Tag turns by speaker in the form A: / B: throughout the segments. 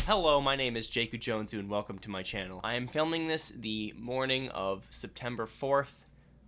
A: Hello, my name is Jacob Jonesu and welcome to my channel. I am filming this the morning of September 4th,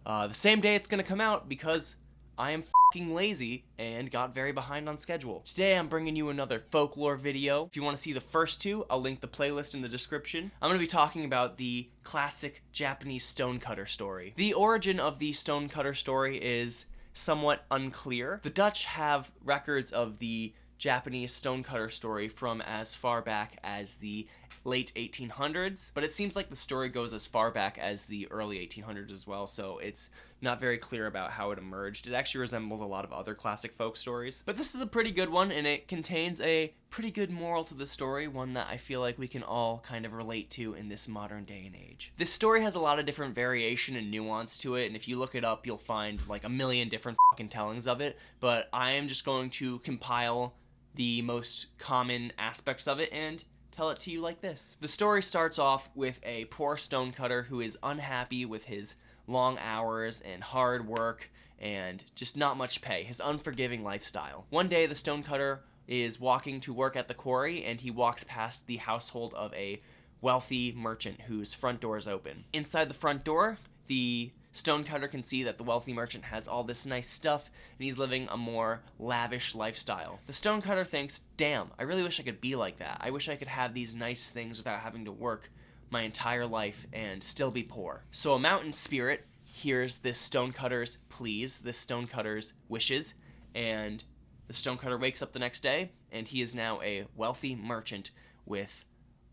A: the same day it's gonna come out because I am f***ing lazy and got very behind on schedule. Today I'm bringing you another folklore video. If you want to see the first two, I'll link the playlist in the description. I'm going to be talking about the classic Japanese stonecutter story. The origin of the stonecutter story is somewhat unclear. The Dutch have records of the Japanese stonecutter story from as far back as the late 1800s, but it seems like the story goes as far back as the early 1800s as well, so it's not very clear about how it emerged. It actually resembles a lot of other classic folk stories, but this is a pretty good one, and it contains a pretty good moral to the story, one that I feel like we can all kind of relate to in this modern day and age. This story has a lot of different variation and nuance to it, and if you look it up, you'll find like a million different fucking tellings of it, but I am just going to compile the most common aspects of it and tell it to you like this. The story starts off with a poor stonecutter who is unhappy with his long hours and hard work and just not much pay, his unforgiving lifestyle. One day the stonecutter is walking to work at the quarry and he walks past the household of a wealthy merchant whose front door is open. Inside the front door, the stonecutter can see that the wealthy merchant has all this nice stuff and he's living a more lavish lifestyle. The stonecutter thinks, damn, I really wish I could be like that. I wish I could have these nice things without having to work my entire life and still be poor. So a mountain spirit hears this stonecutter's pleas, this stonecutter's wishes, and the stonecutter wakes up the next day and he is now a wealthy merchant with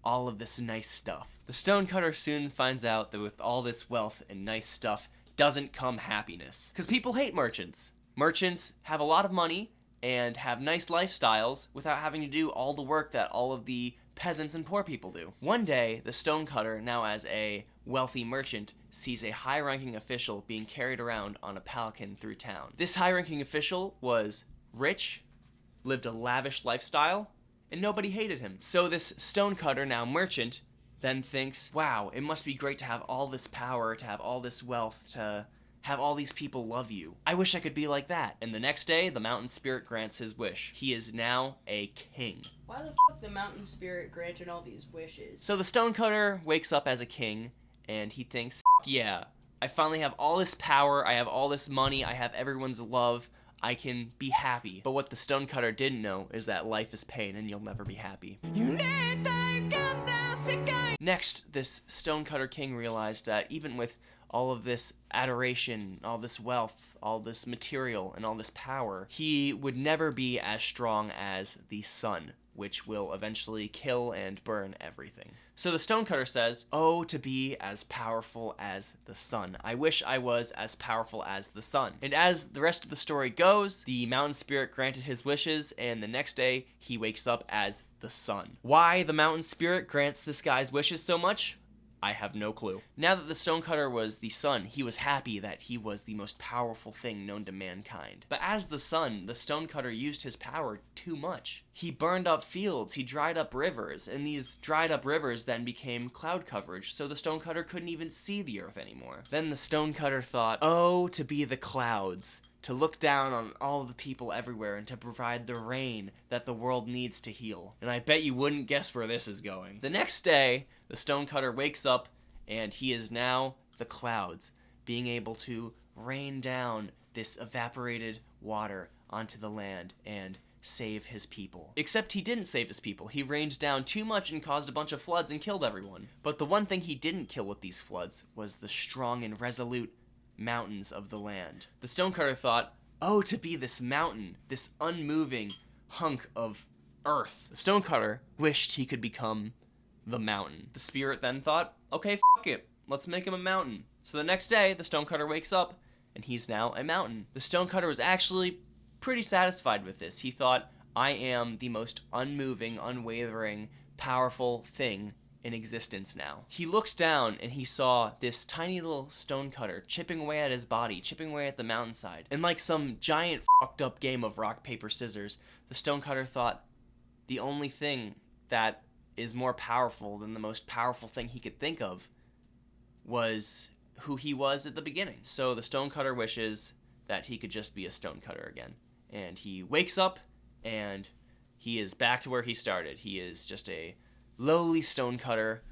A: all of this nice stuff. The stonecutter soon finds out that with all this wealth and nice stuff doesn't come happiness. Because people hate merchants. Merchants have a lot of money and have nice lifestyles without having to do all the work that all of the peasants and poor people do. One day, the stonecutter, now as a wealthy merchant, sees a high-ranking official being carried around on a palanquin through town. This high-ranking official was rich, lived a lavish lifestyle, and nobody hated him. So this stonecutter, now merchant, then thinks, wow, it must be great to have all this power, to have all this wealth, to have all these people love you. I wish I could be like that. And the next day, the mountain spirit grants his wish. He is now a king.
B: Why the fuck the mountain spirit granted all these wishes?
A: So the stonecutter wakes up as a king, and he thinks, yeah, I finally have all this power, I have all this money, I have everyone's love, I can be happy. But what the stonecutter didn't know is that life is pain and you'll never be happy. Next, this stonecutter king realized that even with all of this adoration, all this wealth, all this material, and all this power, he would never be as strong as the sun, which will eventually kill and burn everything. So the stonecutter says, oh, to be as powerful as the sun. I wish I was as powerful as the sun. And as the rest of the story goes, the mountain spirit granted his wishes, and the next day, he wakes up as the sun. Why the mountain spirit grants this guy's wishes so much? I have no clue. Now that the stonecutter was the sun, he was happy that he was the most powerful thing known to mankind. But as the sun, the stonecutter used his power too much. He burned up fields, he dried up rivers, and these dried up rivers then became cloud coverage, so the stonecutter couldn't even see the earth anymore. Then the stonecutter thought, oh, to be the clouds, to look down on all the people everywhere and to provide the rain that the world needs to heal. And I bet you wouldn't guess where this is going. The next day, the stonecutter wakes up and he is now the clouds, being able to rain down this evaporated water onto the land and save his people. Except he didn't save his people. He rained down too much and caused a bunch of floods and killed everyone. But the one thing he didn't kill with these floods was the strong and resolute mountains of the land. The stonecutter thought, oh, to be this mountain, this unmoving hunk of earth. The stonecutter wished he could become the mountain. The spirit then thought, okay, fuck it, let's make him a mountain. So the next day, the stonecutter wakes up, and he's now a mountain. The stonecutter was actually pretty satisfied with this. He thought, I am the most unmoving, unwavering, powerful thing in existence now. He looked down and he saw this tiny little stonecutter chipping away at his body, chipping away at the mountainside. And like some giant fucked up game of rock, paper, scissors, the stonecutter thought the only thing that is more powerful than the most powerful thing he could think of was who he was at the beginning. So the stonecutter wishes that he could just be a stonecutter again. And he wakes up and he is back to where he started. He is just a lowly stonecutter,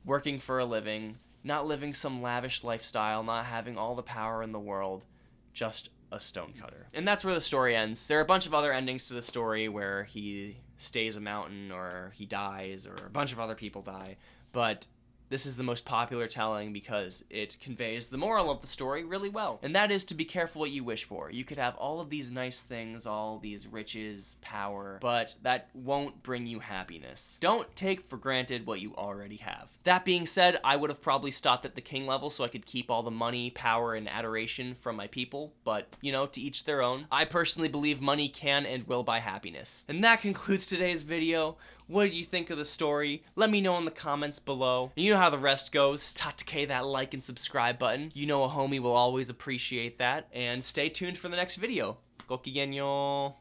A: working for a living, not living some lavish lifestyle, not having all the power in the world, just a stonecutter. And that's where the story ends. There are a bunch of other endings to the story where he stays a mountain, or he dies, or a bunch of other people die, but this is the most popular telling because it conveys the moral of the story really well. And that is to be careful what you wish for. You could have all of these nice things, all these riches, power, but that won't bring you happiness. Don't take for granted what you already have. That being said, I would have probably stopped at the king level so I could keep all the money, power, and adoration from my people, but, you know, to each their own. I personally believe money can and will buy happiness. And that concludes today's video. What did you think of the story? Let me know in the comments below. And you know how the rest goes. Tatake that like and subscribe button. You know a homie will always appreciate that. And stay tuned for the next video. Gokigenyo.